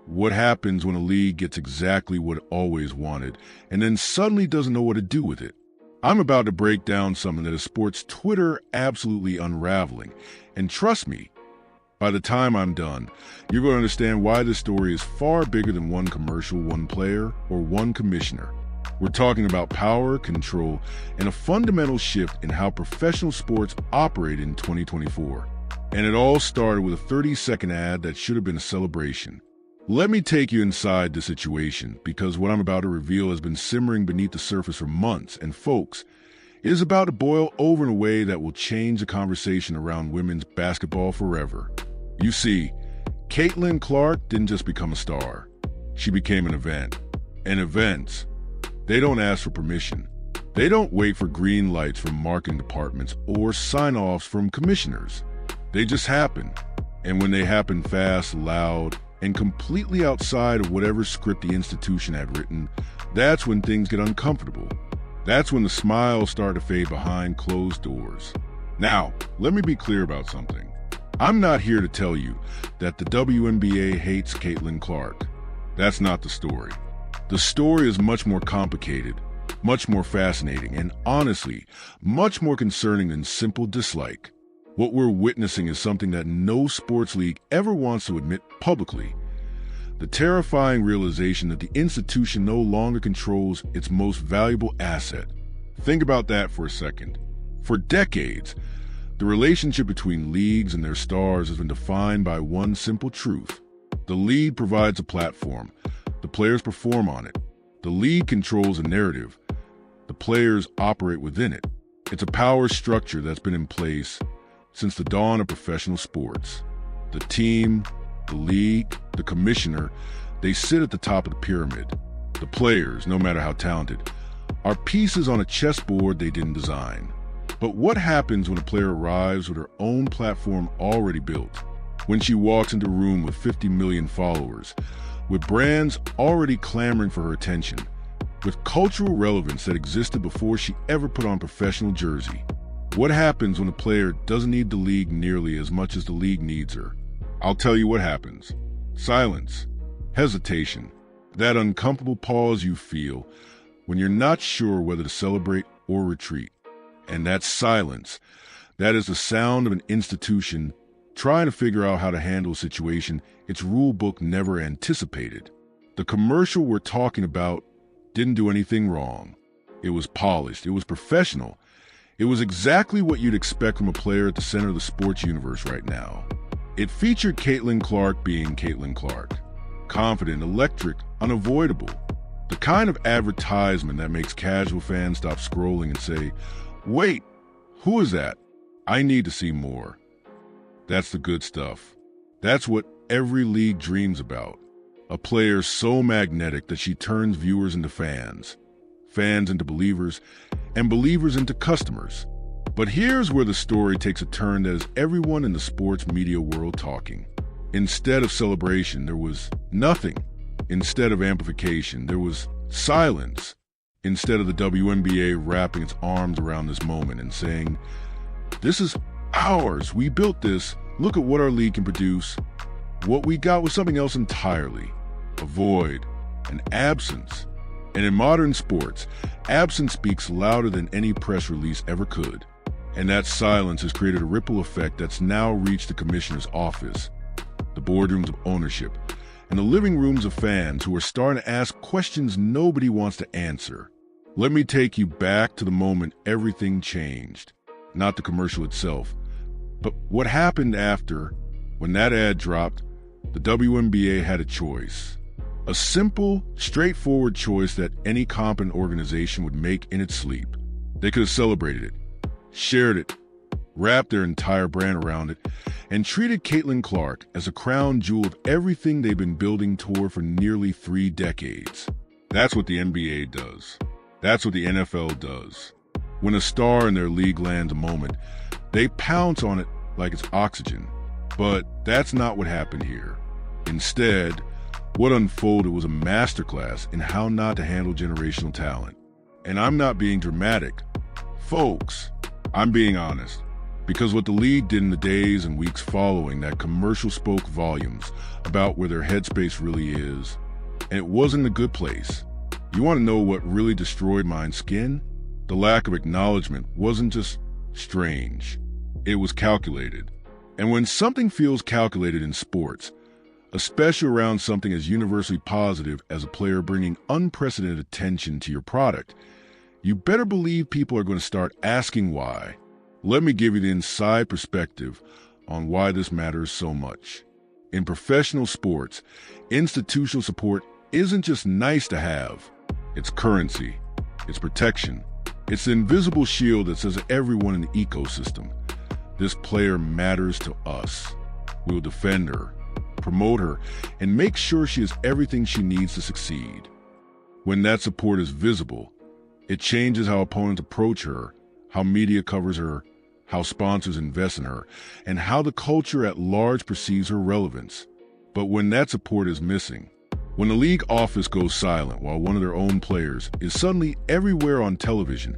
What happens when a league gets exactly what it always wanted and then suddenly doesn't know what to do with it? I'm about to break down something that is sports Twitter absolutely unraveling. And trust me, by the time I'm done, you're going to understand why this story is far bigger than one commercial, one player, or one commissioner. We're talking about power, control, and a fundamental shift in how professional sports operate in 2024. And it all started with a 30-second ad that should have been a celebration. Let me take you inside the situation, because what I'm about to reveal has been simmering beneath the surface for months, and folks, it is about to boil over in a way that will change the conversation around women's basketball forever. You see, Caitlin Clark didn't just become a star. She became an event. And events, they don't ask for permission. They don't wait for green lights from marketing departments or sign-offs from commissioners. They just happen. And when they happen fast, loud, and completely outside of whatever script the institution had written, that's when things get uncomfortable. That's when the smiles start to fade behind closed doors. Now, let me be clear about something. I'm not here to tell you that the WNBA hates Caitlin Clark. That's not the story. The story is much more complicated, much more fascinating, and honestly, much more concerning than simple dislike. What we're witnessing is something that no sports league ever wants to admit publicly. The terrifying realization that the institution no longer controls its most valuable asset. Think about that for a second. For decades, the relationship between leagues and their stars has been defined by one simple truth. The league provides a platform. The players perform on it. The league controls a narrative. The players operate within it. It's a power structure that's been in place since the dawn of professional sports. The team, the league, the commissioner, they sit at the top of the pyramid. The players, no matter how talented, are pieces on a chessboard they didn't design. But what happens when a player arrives with her own platform already built? When she walks into a room with 50 million followers, with brands already clamoring for her attention, with cultural relevance that existed before she ever put on a professional jersey? What happens when a player doesn't need the league nearly as much as the league needs her? I'll tell you what happens. Silence, hesitation, that uncomfortable pause you feel when you're not sure whether to celebrate or retreat. And that silence, that is the sound of an institution trying to figure out how to handle a situation its rule book never anticipated. The commercial we're talking about didn't do anything wrong. It was polished. It was professional. It was exactly what you'd expect from a player at the center of the sports universe right now. It featured Caitlin Clark being Caitlin Clark. Confident, electric, unavoidable. The kind of advertisement that makes casual fans stop scrolling and say, "Wait, who is that? I need to see more." That's the good stuff. That's what every league dreams about. A player so magnetic that she turns viewers into fans, fans into believers, and believers into customers. But here's where the story takes a turn that has everyone in the sports media world talking. Instead of celebration, there was nothing. Instead of amplification, there was silence. Instead of the WNBA wrapping its arms around this moment and saying, "This is ours, we built this, look at what our league can produce," what we got was something else entirely. A void, an absence. And in modern sports, absence speaks louder than any press release ever could. And that silence has created a ripple effect that's now reached the commissioner's office, the boardrooms of ownership, and the living rooms of fans who are starting to ask questions nobody wants to answer. Let me take you back to the moment everything changed. Not the commercial itself, but what happened after. When that ad dropped, the WNBA had a choice. A simple, straightforward choice that any competent organization would make in its sleep. They could have celebrated it, shared it, wrapped their entire brand around it, and treated Caitlin Clark as a crown jewel of everything they've been building toward for nearly 3 decades. That's what the NBA does. That's what the NFL does. When a star in their league lands a moment, they pounce on it like it's oxygen. But that's not what happened here. Instead, what unfolded was a masterclass in how not to handle generational talent. And I'm not being dramatic. Folks, I'm being honest. Because what the league did in the days and weeks following that commercial spoke volumes about where their headspace really is, and it wasn't a good place. You want to know what really destroyed my skin? The lack of acknowledgement wasn't just strange, it was calculated. And when something feels calculated in sports, especially around something as universally positive as a player bringing unprecedented attention to your product, you better believe people are going to start asking why. Let me give you the inside perspective on why this matters so much. In professional sports, institutional support isn't just nice to have. It's currency. It's protection. It's the invisible shield that says to everyone in the ecosystem, this player matters to us. We'll defend her, promote her, and make sure she has everything she needs to succeed. When that support is visible, it changes how opponents approach her, how media covers her, how sponsors invest in her, and how the culture at large perceives her relevance. But when that support is missing, when the league office goes silent while one of their own players is suddenly everywhere on television,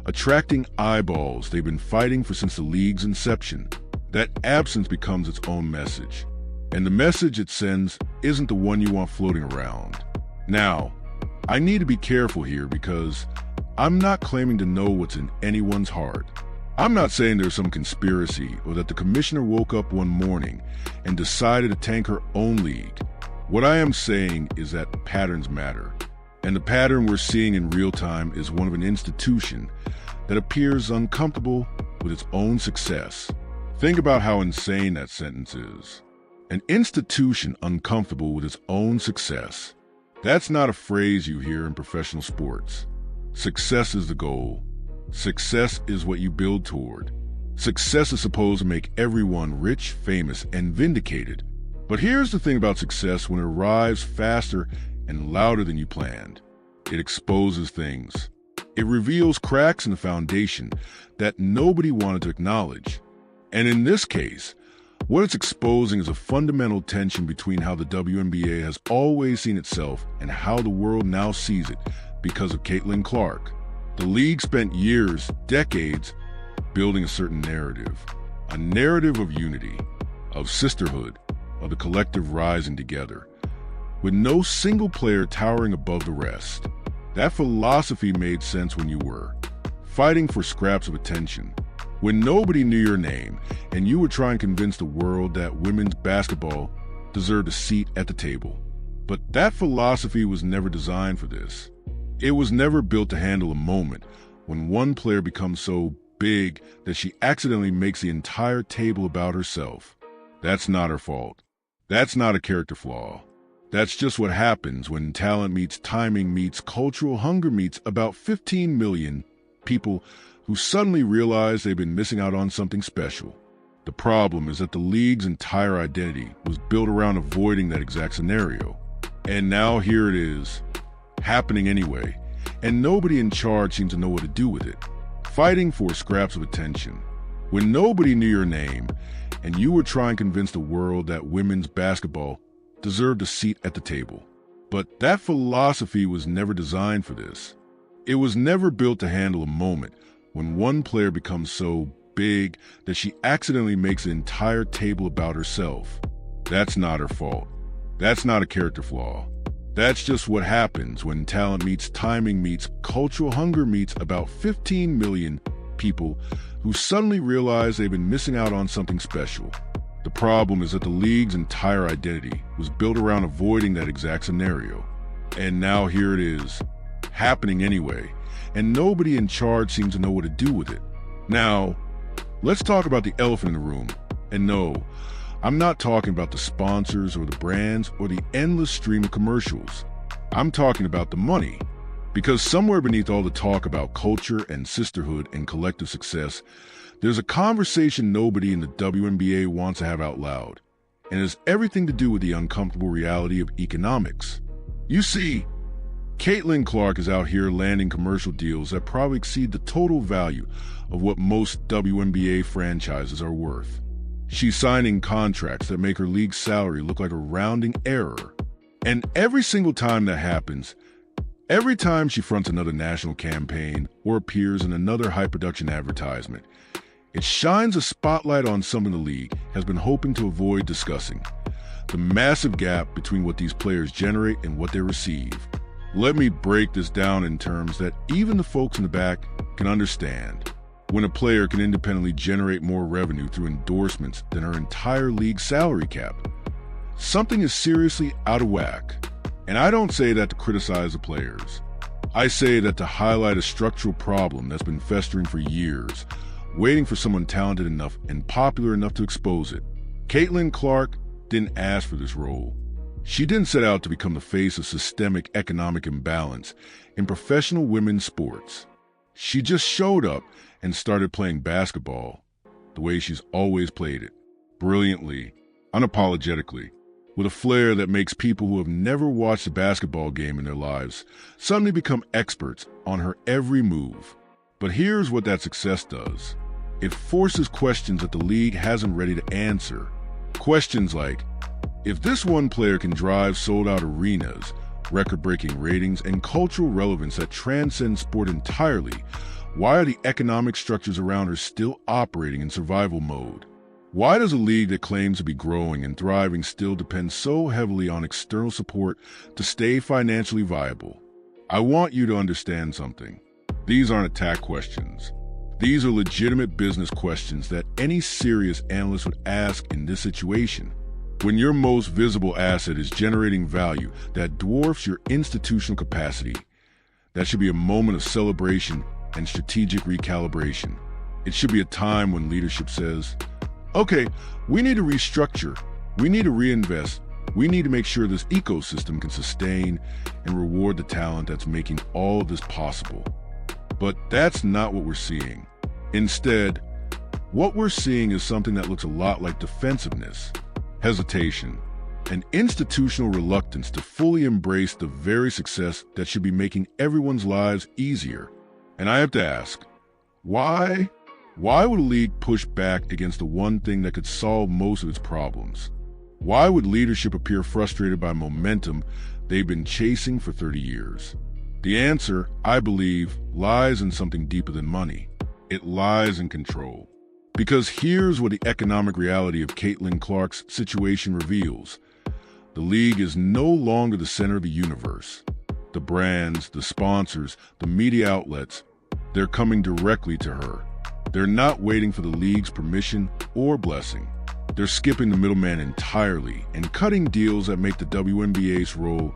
attracting eyeballs they've been fighting for since the league's inception, that absence becomes its own message. And the message it sends isn't the one you want floating around. Now, I need to be careful here because I'm not claiming to know what's in anyone's heart. I'm not saying there's some conspiracy or that the commissioner woke up one morning and decided to tank her own league. What I am saying is that patterns matter. And the pattern we're seeing in real time is one of an institution that appears uncomfortable with its own success. Think about how insane that sentence is. An institution uncomfortable with its own success. That's not a phrase you hear in professional sports. Success is the goal. Success is what you build toward. Success is supposed to make everyone rich, famous, and vindicated. But here's the thing about success when it arrives faster and louder than you planned. It exposes things. It reveals cracks in the foundation that nobody wanted to acknowledge. And in this case, what it's exposing is a fundamental tension between how the WNBA has always seen itself and how the world now sees it because of Caitlin Clark. The league spent years, decades, building a certain narrative. A narrative of unity, of sisterhood, of the collective rising together, with no single player towering above the rest. That philosophy made sense when you were fighting for scraps of attention, when nobody knew your name, and you were trying to convince the world that women's basketball deserved a seat at the table. But that philosophy was never designed for this. It was never built to handle a moment when one player becomes so big that she accidentally makes the entire table about herself. That's not her fault. That's not a character flaw. That's just what happens when talent meets timing meets cultural hunger meets about 15 million people who suddenly realize they've been missing out on something special. The problem is that the league's entire identity was built around avoiding that exact scenario. And now here it is, happening anyway, and nobody in charge seems to know what to do with it. Fighting for scraps of attention. When nobody knew your name, and you were trying to convince the world that women's basketball deserved a seat at the table. But that philosophy was never designed for this. It was never built to handle a moment when one player becomes so big that she accidentally makes the entire table about herself. That's not her fault. That's not a character flaw. That's just what happens when talent meets timing meets cultural hunger meets about 15 million people who suddenly realize they've been missing out on something special. The problem is that the league's entire identity was built around avoiding that exact scenario. And now here it is, happening anyway, and nobody in charge seems to know what to do with it. Now, let's talk about the elephant in the room. And no, I'm not talking about the sponsors or the brands or the endless stream of commercials. I'm talking about the money. Because somewhere beneath all the talk about culture and sisterhood and collective success, there's a conversation nobody in the WNBA wants to have out loud. And it has everything to do with the uncomfortable reality of economics. You see, Caitlin Clark is out here landing commercial deals that probably exceed the total value of what most WNBA franchises are worth. She's signing contracts that make her league salary look like a rounding error. And every single time that happens, every time she fronts another national campaign or appears in another high-production advertisement, It shines a spotlight on something the league has been hoping to avoid discussing: the massive gap between what these players generate and what they receive. Let me break this down in terms that even the folks in the back can understand. When a player can independently generate more revenue through endorsements than her entire league salary cap, something is seriously out of whack. And I don't say that to criticize the players. I say that to highlight a structural problem that's been festering for years, waiting for someone talented enough and popular enough to expose it. Caitlin Clark didn't ask for this role. She didn't set out to become the face of systemic economic imbalance in professional women's sports. She just showed up and started playing basketball the way she's always played it, brilliantly, unapologetically, with a flair that makes people who have never watched a basketball game in their lives suddenly become experts on her every move. But here's what that success does. It forces questions that the league hasn't ready to answer. Questions like, if this one player can drive sold-out arenas, record-breaking ratings, and cultural relevance that transcend sport entirely, why are the economic structures around her still operating in survival mode? Why does a league that claims to be growing and thriving still depend so heavily on external support to stay financially viable? I want you to understand something. These aren't attack questions. These are legitimate business questions that any serious analyst would ask in this situation. When your most visible asset is generating value that dwarfs your institutional capacity, that should be a moment of celebration and strategic recalibration. It should be a time when leadership says, okay, we need to restructure, we need to reinvest, we need to make sure this ecosystem can sustain and reward the talent that's making all of this possible. But that's not what we're seeing. Instead, what we're seeing is something that looks a lot like defensiveness, hesitation, and institutional reluctance to fully embrace the very success that should be making everyone's lives easier. And I have to ask, why? Why would a league push back against the one thing that could solve most of its problems? Why would leadership appear frustrated by momentum they've been chasing for 30 years? The answer, I believe, lies in something deeper than money. It lies in control. Because here's what the economic reality of Caitlin Clark's situation reveals. The league is no longer the center of the universe. The brands, the sponsors, the media outlets, they're coming directly to her. They're not waiting for the league's permission or blessing. They're skipping the middleman entirely and cutting deals that make the WNBA's role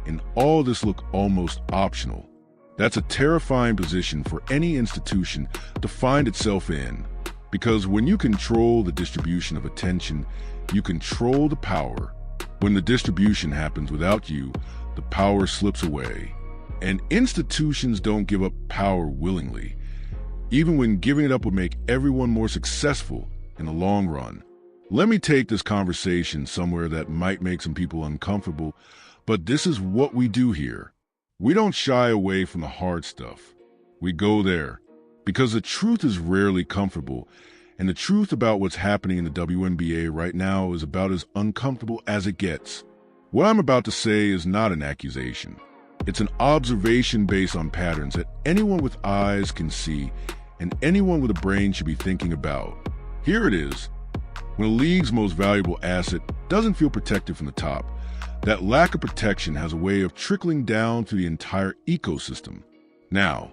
in all this look almost optional. That's a terrifying position for any institution to find itself in, because when you control the distribution of attention, you control the power. When the distribution happens without you, the power slips away. And institutions don't give up power willingly, even when giving it up would make everyone more successful in the long run. Let me take this conversation somewhere that might make some people uncomfortable, but this is what we do here. We don't shy away from the hard stuff. We go there, because the truth is rarely comfortable, and the truth about what's happening in the WNBA right now is about as uncomfortable as it gets. What I'm about to say is not an accusation. It's an observation based on patterns that anyone with eyes can see and anyone with a brain should be thinking about. Here it is. When a league's most valuable asset doesn't feel protected from the top, that lack of protection has a way of trickling down through the entire ecosystem. Now,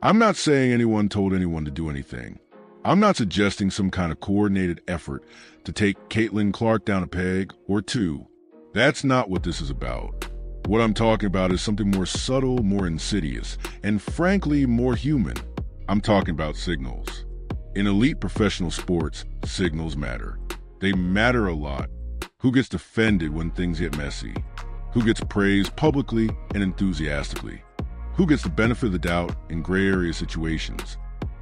I'm not saying anyone told anyone to do anything. I'm not suggesting some kind of coordinated effort to take Caitlin Clark down a peg or two. That's not what this is about. What I'm talking about is something more subtle, more insidious, and frankly, more human. I'm talking about signals. In elite professional sports, signals matter. They matter a lot. Who gets defended when things get messy? Who gets praised publicly and enthusiastically? Who gets the benefit of the doubt in gray area situations?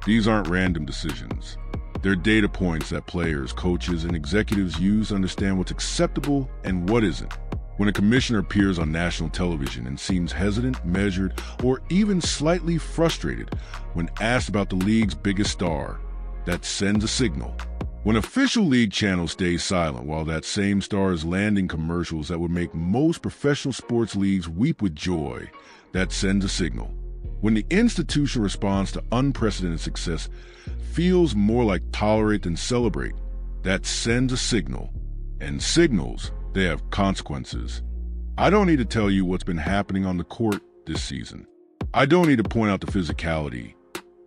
These aren't random decisions. They're data points that players, coaches, and executives use to understand what's acceptable and what isn't. When a commissioner appears on national television and seems hesitant, measured, or even slightly frustrated when asked about the league's biggest star, that sends a signal. When official league channels stay silent while that same star is landing commercials that would make most professional sports leagues weep with joy, that sends a signal. When the institutional response to unprecedented success feels more like tolerate than celebrate, that sends a signal. And signals, they have consequences. I don't need to tell you what's been happening on the court this season. I don't need to point out the physicality,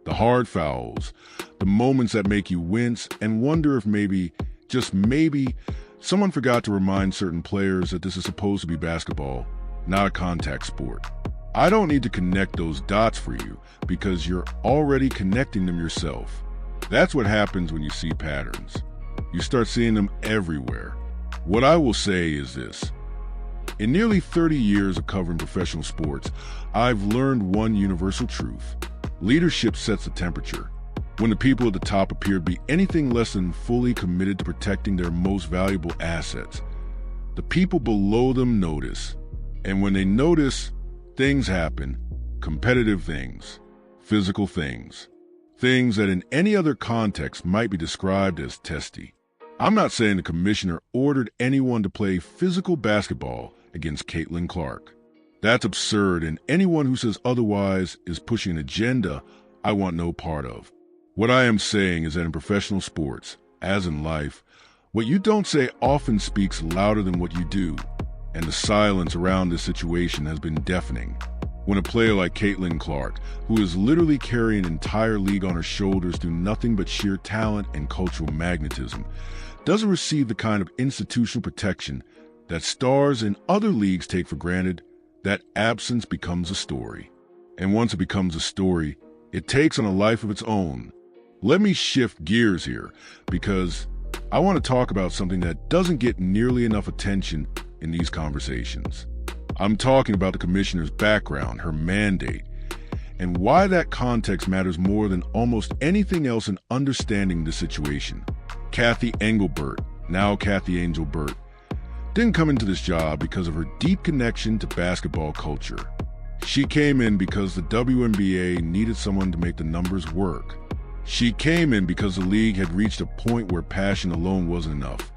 the hard fouls, the moments that make you wince and wonder if maybe, just maybe, someone forgot to remind certain players that this is supposed to be basketball, not a contact sport. I don't need to connect those dots for you because you're already connecting them yourself. That's what happens when you see patterns. You start seeing them everywhere. What I will say is this. In nearly 30 years of covering professional sports, I've learned one universal truth. Leadership sets the temperature. When the people at the top appear to be anything less than fully committed to protecting their most valuable assets, the people below them notice. And when they notice, things happen. Competitive things, physical things, things that in any other context might be described as testy. I'm not saying the commissioner ordered anyone to play physical basketball against Caitlin Clark. That's absurd, and anyone who says otherwise is pushing an agenda I want no part of. What I am saying is that in professional sports, as in life, what you don't say often speaks louder than what you do, and the silence around this situation has been deafening. When a player like Caitlin Clark, who is literally carrying an entire league on her shoulders through nothing but sheer talent and cultural magnetism, doesn't receive the kind of institutional protection that stars in other leagues take for granted, that absence becomes a story. And once it becomes a story, it takes on a life of its own. Let me shift gears here, because I want to talk about something that doesn't get nearly enough attention in these conversations. I'm talking about the commissioner's background, her mandate, and why that context matters more than almost anything else in understanding the situation. Kathy Engelbert, now Kathy Angel Burt, didn't come into this job because of her deep connection to basketball culture. She came in because the WNBA needed someone to make the numbers work. She came in because the league had reached a point where passion alone wasn't enough,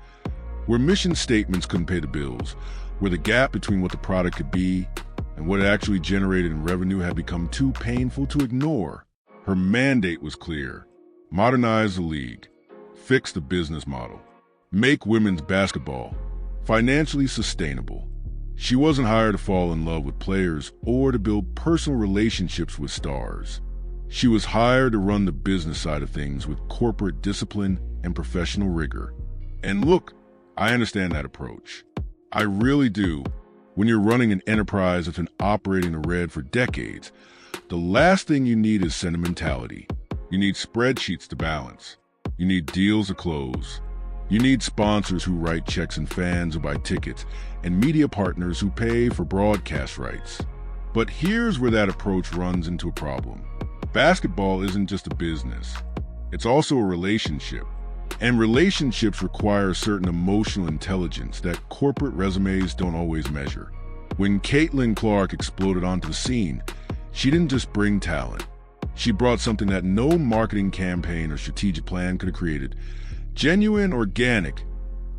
where mission statements couldn't pay the bills, where the gap between what the product could be and what it actually generated in revenue had become too painful to ignore. Her mandate was clear: modernize the league, fix the business model, make women's basketball financially sustainable. She wasn't hired to fall in love with players or to build personal relationships with stars. She was hired to run the business side of things with corporate discipline and professional rigor. And look, I understand that approach. I really do. When you're running an enterprise that's been operating in the red for decades, the last thing you need is sentimentality. You need spreadsheets to balance. You need deals to close. You need sponsors who write checks and fans who buy tickets, and media partners who pay for broadcast rights. But here's where that approach runs into a problem. Basketball isn't just a business. It's also a relationship. And relationships require a certain emotional intelligence that corporate resumes don't always measure. When Caitlin Clark exploded onto the scene, she didn't just bring talent. She brought something that no marketing campaign or strategic plan could have created: genuine, organic,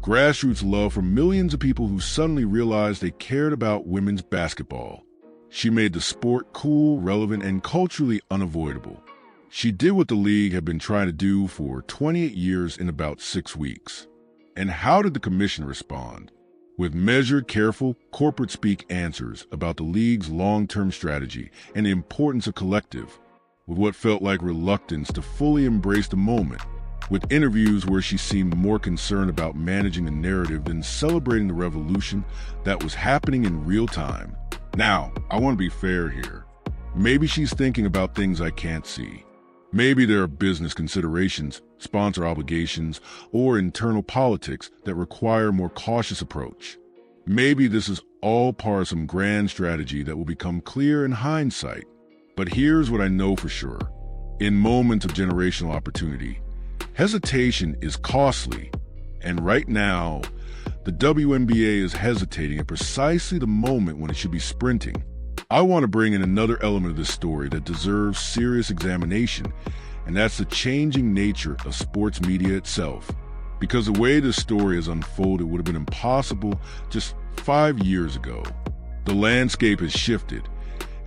grassroots love from millions of people who suddenly realized they cared about women's basketball. She made the sport cool, relevant, and culturally unavoidable. She did what the league had been trying to do for 28 years in about 6 weeks. And how did the commission respond? With measured, careful, corporate-speak answers about the league's long-term strategy and the importance of collective, with what felt like reluctance to fully embrace the moment, with interviews where she seemed more concerned about managing the narrative than celebrating the revolution that was happening in real time. Now, I want to be fair here. Maybe she's thinking about things I can't see. Maybe there are business considerations, sponsor obligations, or internal politics that require a more cautious approach. Maybe this is all part of some grand strategy that will become clear in hindsight. But here's what I know for sure. In moments of generational opportunity, hesitation is costly. And right now, the WNBA is hesitating at precisely the moment when it should be sprinting. I want to bring in another element of this story that deserves serious examination, and that's the changing nature of sports media itself. Because the way this story has unfolded would have been impossible just 5 years ago. The landscape has shifted,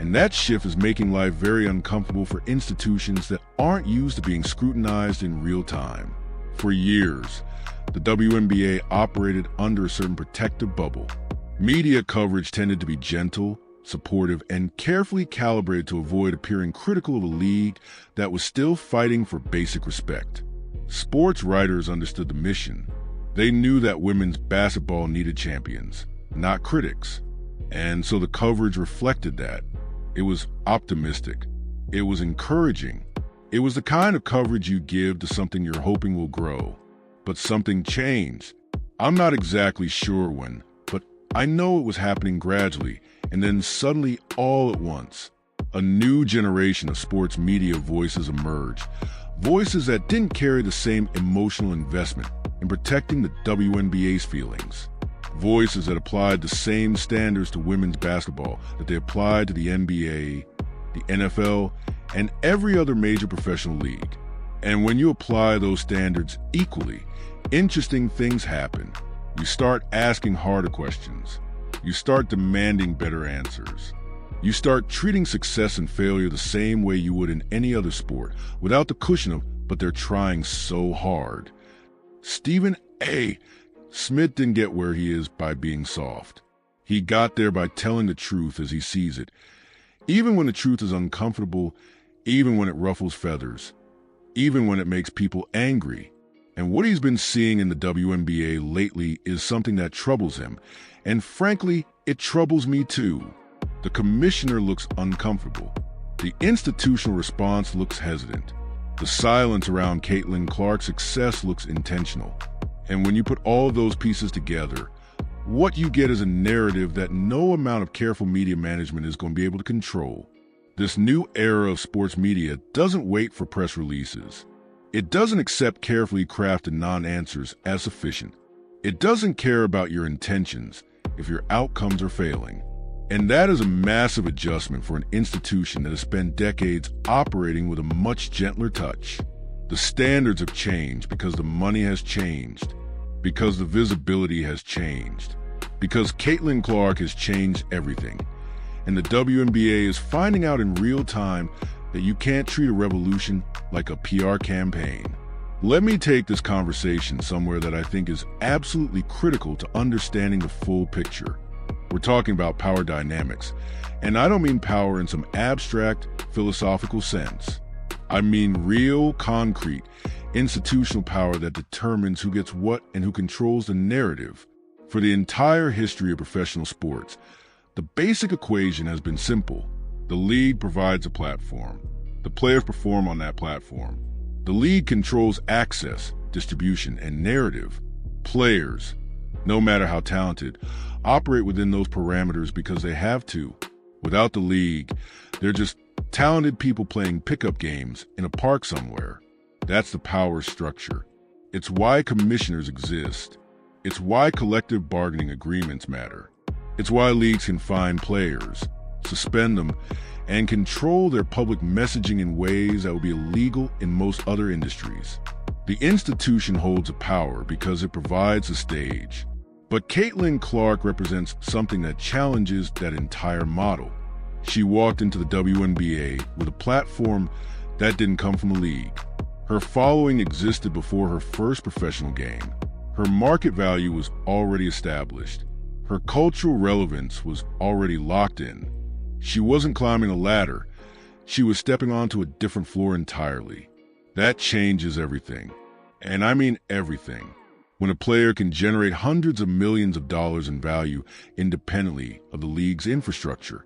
And that shift is making life very uncomfortable for institutions that aren't used to being scrutinized in real time. For years, the WNBA operated under a certain protective bubble. Media coverage tended to be gentle, supportive, and carefully calibrated to avoid appearing critical of a league that was still fighting for basic respect. Sports writers understood the mission. They knew that women's basketball needed champions, not critics. And so the coverage reflected that. It was optimistic. It was encouraging. It was the kind of coverage you give to something you're hoping will grow. But something changed. I'm not exactly sure when, but I know it was happening gradually, and then suddenly all at once. A new generation of sports media voices emerged. Voices that didn't carry the same emotional investment in protecting the WNBA's feelings. Voices that applied the same standards to women's basketball that they applied to the NBA, the NFL, and every other major professional league. And when you apply those standards equally, interesting things happen. You start asking harder questions. You start demanding better answers. You start treating success and failure the same way you would in any other sport, without the cushion of, but they're trying so hard. Stephen A. Smith didn't get where he is by being soft. He got there by telling the truth as he sees it, even when the truth is uncomfortable, even when it ruffles feathers, even when it makes people angry. And what he's been seeing in the WNBA lately is something that troubles him, and frankly, it troubles me too. The commissioner looks uncomfortable. The institutional response looks hesitant. The silence around Caitlin Clark's success looks intentional. And when you put all of those pieces together, what you get is a narrative that no amount of careful media management is going to be able to control. This new era of sports media doesn't wait for press releases. It doesn't accept carefully crafted non-answers as sufficient. It doesn't care about your intentions if your outcomes are failing. And that is a massive adjustment for an institution that has spent decades operating with a much gentler touch. The standards have changed because the money has changed, because the visibility has changed, because Caitlin Clark has changed everything. And the WNBA is finding out in real time that you can't treat a revolution like a PR campaign. Let me take this conversation somewhere that I think is absolutely critical to understanding the full picture. We're talking about power dynamics, and I don't mean power in some abstract, philosophical sense. I mean real, concrete, institutional power that determines who gets what and who controls the narrative. For the entire history of professional sports, the basic equation has been simple. The league provides a platform. The players perform on that platform. The league controls access, distribution, and narrative. Players, no matter how talented, operate within those parameters because they have to. Without the league, they're just talented people playing pickup games in a park somewhere. That's the power structure. It's why commissioners exist. It's why collective bargaining agreements matter. It's why leagues can fine players, suspend them, and control their public messaging in ways that would be illegal in most other industries. The institution holds a power because it provides a stage. But Caitlin Clark represents something that challenges that entire model. She walked into the WNBA with a platform that didn't come from a league. Her following existed before her first professional game. Her market value was already established. Her cultural relevance was already locked in. She wasn't climbing a ladder. She was stepping onto a different floor entirely. That changes everything. And I mean everything. When a player can generate hundreds of millions of dollars in value independently of the league's infrastructure,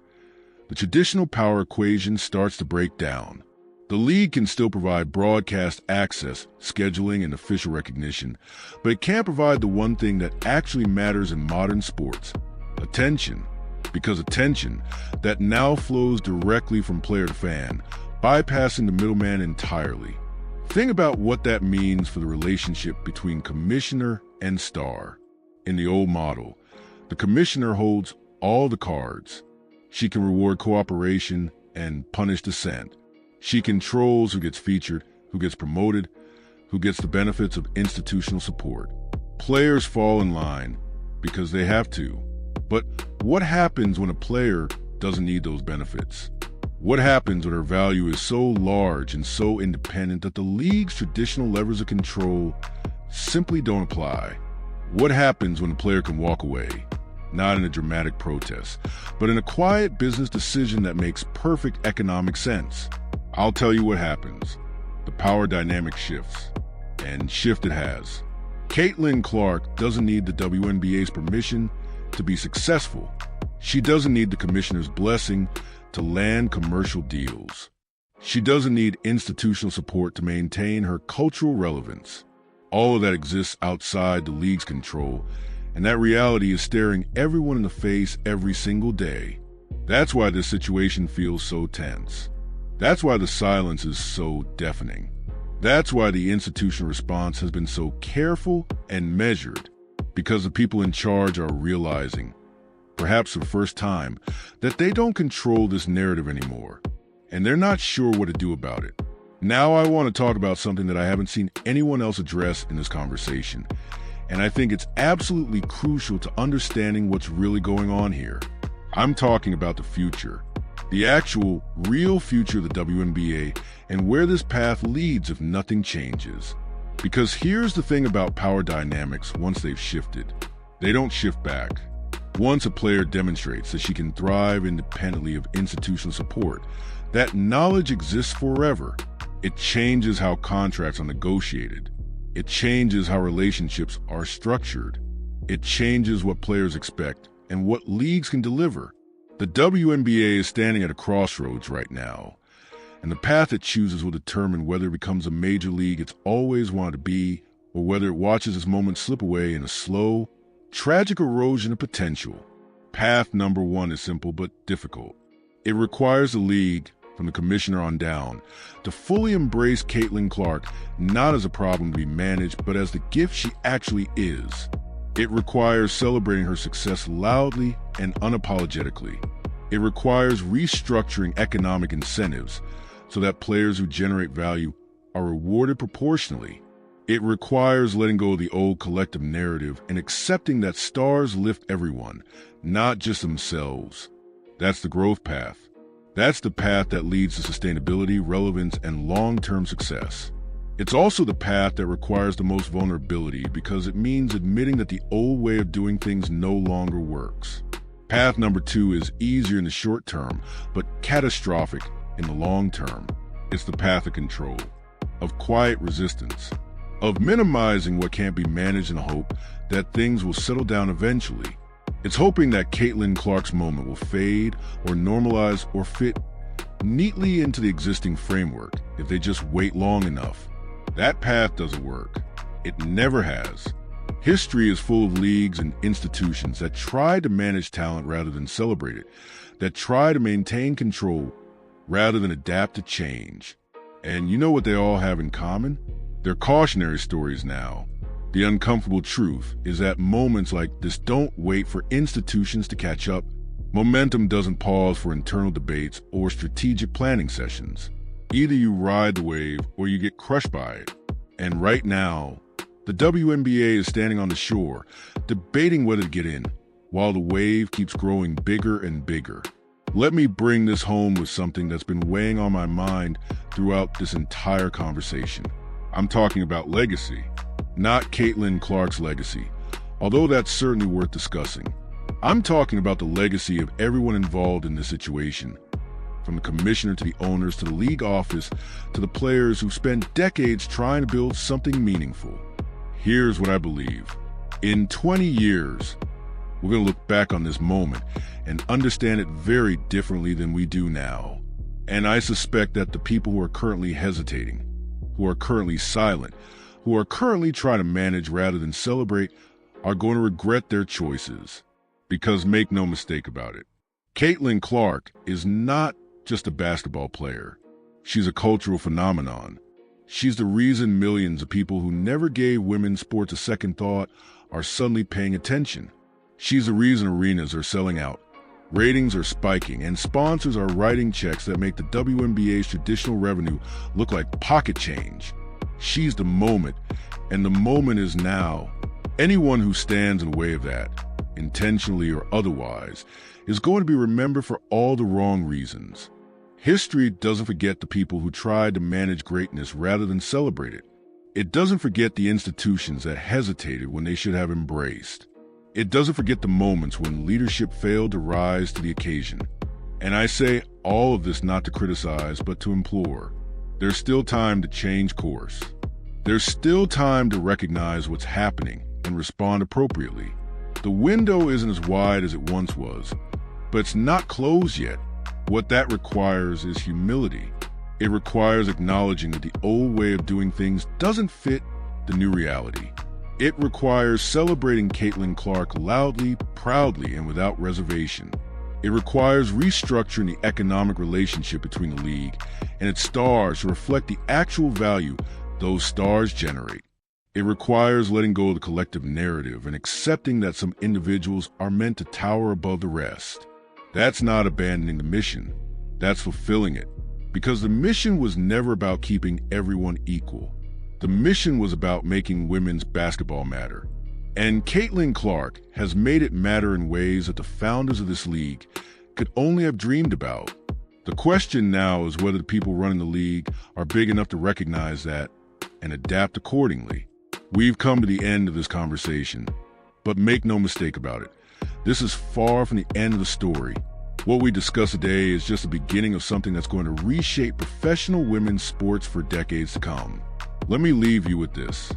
the traditional power equation starts to break down. The league can still provide broadcast access, scheduling, and official recognition, but it can't provide the one thing that actually matters in modern sports: attention. Because attention that now flows directly from player to fan, bypassing the middleman entirely. Think about what that means for the relationship between commissioner and star. In the old model, the commissioner holds all the cards. She can reward cooperation and punish dissent. She controls who gets featured, who gets promoted, who gets the benefits of institutional support. Players fall in line because they have to. But what happens when a player doesn't need those benefits? What happens when her value is so large and so independent that the league's traditional levers of control simply don't apply? What happens when a player can walk away, not in a dramatic protest, but in a quiet business decision that makes perfect economic sense? I'll tell you what happens. The power dynamic shifts, and shift it has. Caitlin Clark doesn't need the WNBA's permission to be successful. She doesn't need the commissioner's blessing to land commercial deals. She doesn't need institutional support to maintain her cultural relevance. All of that exists outside the league's control, and that reality is staring everyone in the face every single day. That's why this situation feels so tense. That's why the silence is so deafening. That's why the institutional response has been so careful and measured, because the people in charge are realizing, perhaps for the first time, that they don't control this narrative anymore, and they're not sure what to do about it. Now I want to talk about something that I haven't seen anyone else address in this conversation, and I think it's absolutely crucial to understanding what's really going on here. I'm talking about the future, the actual, real future of the WNBA, and where this path leads if nothing changes. Because here's the thing about power dynamics once they've shifted. They don't shift back. Once a player demonstrates that she can thrive independently of institutional support, that knowledge exists forever. It changes how contracts are negotiated. It changes how relationships are structured. It changes what players expect and what leagues can deliver. The WNBA is standing at a crossroads right now, and the path it chooses will determine whether it becomes a major league it's always wanted to be, or whether it watches its moment slip away in a slow, tragic erosion of potential. Path number one is simple but difficult. It requires the league, from the commissioner on down, to fully embrace Caitlin Clark not as a problem to be managed, but as the gift she actually is. It requires celebrating her success loudly and unapologetically. It requires restructuring economic incentives so that players who generate value are rewarded proportionally. It requires letting go of the old collective narrative and accepting that stars lift everyone, not just themselves. That's the growth path. That's the path that leads to sustainability, relevance, and long-term success. It's also the path that requires the most vulnerability because it means admitting that the old way of doing things no longer works. Path number two is easier in the short term, but catastrophic in the long term. It's the path of control, of quiet resistance, of minimizing what can't be managed in the hope that things will settle down eventually. It's hoping that Caitlin Clark's moment will fade or normalize or fit neatly into the existing framework if they just wait long enough. That path doesn't work. It never has. History is full of leagues and institutions that try to manage talent rather than celebrate it, that try to maintain control rather than adapt to change. And you know what they all have in common? They're cautionary stories now. The uncomfortable truth is that moments like this don't wait for institutions to catch up. Momentum doesn't pause for internal debates or strategic planning sessions. Either you ride the wave or you get crushed by it. And right now, the WNBA is standing on the shore, debating whether to get in, while the wave keeps growing bigger and bigger. Let me bring this home with something that's been weighing on my mind throughout this entire conversation. I'm talking about legacy. Not Caitlin Clark's legacy, although that's certainly worth discussing. I'm talking about the legacy of everyone involved in this situation, from the commissioner to the owners to the league office to the players who've spent decades trying to build something meaningful. Here's what I believe. In 20 years, we're going to look back on this moment and understand it very differently than we do now. And I suspect that the people who are currently hesitating, who are currently silent, who are currently trying to manage rather than celebrate, are going to regret their choices. Because make no mistake about it, Caitlin Clark is not just a basketball player. She's a cultural phenomenon. She's the reason millions of people who never gave women's sports a second thought are suddenly paying attention. She's the reason arenas are selling out, ratings are spiking, and sponsors are writing checks that make the WNBA's traditional revenue look like pocket change. She's the moment, and the moment is now. Anyone who stands in the way of that, intentionally or otherwise, is going to be remembered for all the wrong reasons. History doesn't forget the people who tried to manage greatness rather than celebrate it. It doesn't forget the institutions that hesitated when they should have embraced. It doesn't forget the moments when leadership failed to rise to the occasion. And I say all of this not to criticize, but to implore. There's still time to change course. There's still time to recognize what's happening and respond appropriately. The window isn't as wide as it once was, but it's not closed yet. What that requires is humility. It requires acknowledging that the old way of doing things doesn't fit the new reality. It requires celebrating Caitlin Clark loudly, proudly, and without reservation. It requires restructuring the economic relationship between the league and its stars to reflect the actual value those stars generate. It requires letting go of the collective narrative and accepting that some individuals are meant to tower above the rest. That's not abandoning the mission. That's fulfilling it. Because the mission was never about keeping everyone equal. The mission was about making women's basketball matter. And Caitlin Clark has made it matter in ways that the founders of this league could only have dreamed about. The question now is whether the people running the league are big enough to recognize that and adapt accordingly. We've come to the end of this conversation, but make no mistake about it. This is far from the end of the story. What we discuss today is just the beginning of something that's going to reshape professional women's sports for decades to come. Let me leave you with this.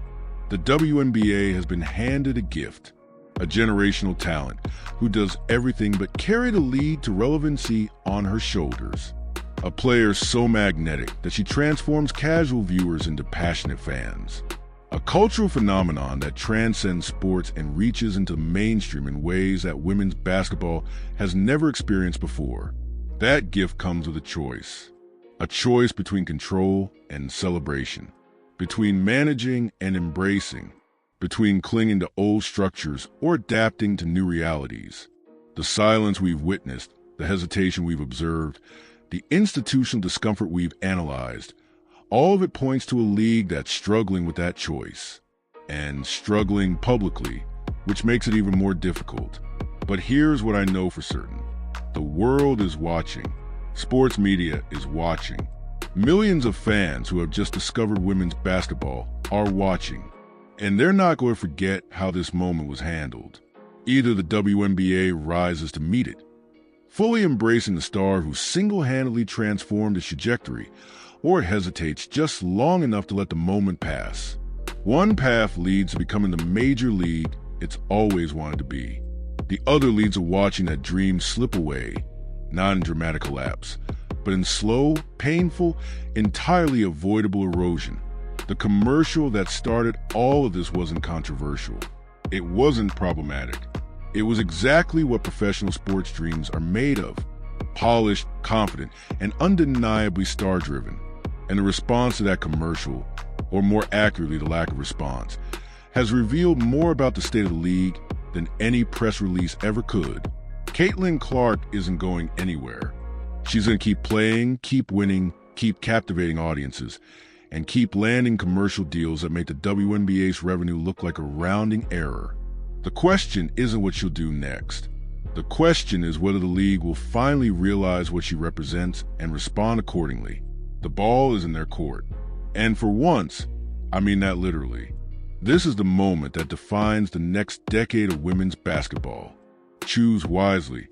The WNBA has been handed a gift, a generational talent who does everything but carry the lead to relevancy on her shoulders. A player so magnetic that she transforms casual viewers into passionate fans. A cultural phenomenon that transcends sports and reaches into the mainstream in ways that women's basketball has never experienced before. That gift comes with a choice between control and celebration, between managing and embracing, between clinging to old structures or adapting to new realities. The silence we've witnessed, the hesitation we've observed, the institutional discomfort we've analyzed, all of it points to a league that's struggling with that choice, and struggling publicly, which makes it even more difficult. But here's what I know for certain. The world is watching. Sports media is watching. Millions of fans who have just discovered women's basketball are watching. And they're not going to forget how this moment was handled. Either the WNBA rises to meet it, fully embracing the star who single-handedly transformed its trajectory, or it hesitates just long enough to let the moment pass. One path leads to becoming the major league it's always wanted to be. The other leads to watching that dream slip away, not in dramatic collapse, but in slow, painful, entirely avoidable erosion. The commercial that started all of this wasn't controversial. It wasn't problematic. It was exactly what professional sports dreams are made of: polished, confident, and undeniably star-driven. And the response to that commercial, or more accurately the lack of response, has revealed more about the state of the league than any press release ever could. Caitlin Clark isn't going anywhere. She's going to keep playing, keep winning, keep captivating audiences, and keep landing commercial deals that make the WNBA's revenue look like a rounding error. The question isn't what she'll do next. The question is whether the league will finally realize what she represents and respond accordingly. The ball is in their court. And for once, I mean that literally. This is the moment that defines the next decade of women's basketball. Choose wisely.